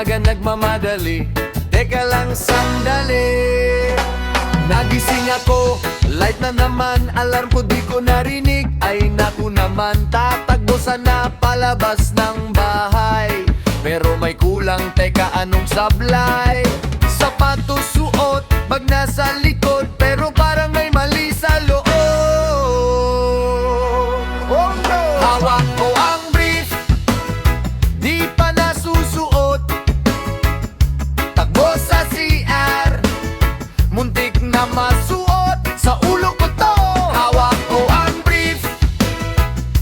umaga nagmamadali, teka lang sandali. Nagising ako, light na naman, alarm ko di ko narinig. Ay naku naman, tatakbo sana palabas ng bahay. Pero may kulang, teka anong sablay? Sapatos suot, bag nasa likod, pero parang may mali sa loob. Oh no! Hawak ko ang brief, di pa nasusuot. Takbo sa CR, muntik na masuot. Sa ulo ko to, hawak ko ang brief.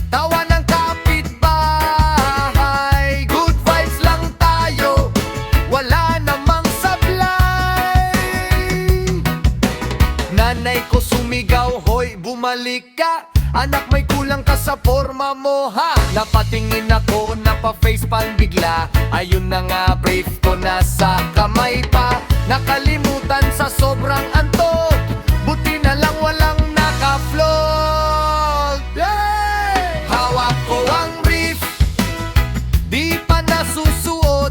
Tawa ng kapitbahay, good vibes lang tayo, wala namang sablay. Nanay ko sumigaw, hoy bumalik ka, anak may kulang ka sa forma mo ha. Napatingin ako, napa-facepalm bigla. Ayun na nga, brief ko nasa kamay pa. Nakalimutan sa sobrang antok, buti na lang walang naka-float. Hey! Hawak ko ang brief, di pa nasusuot.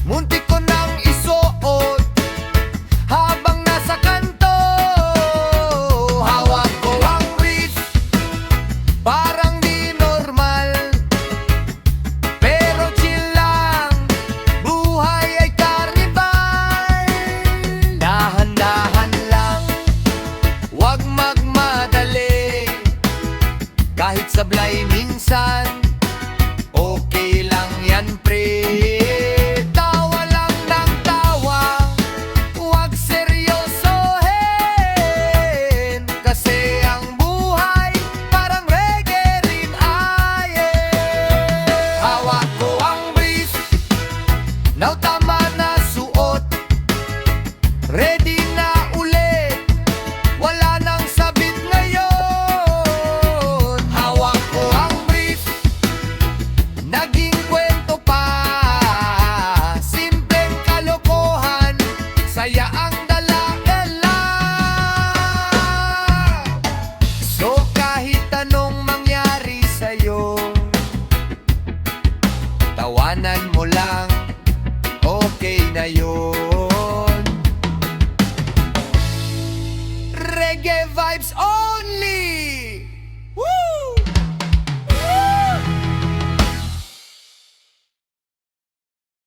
Muntik ko nang isuot habang nasa kanto. Hawak ko ang brief, parang di normal, pero chill lang, buhay ay karnibal. Dahan-dahan lang, wag magmadali, kahit sablay minsan, okay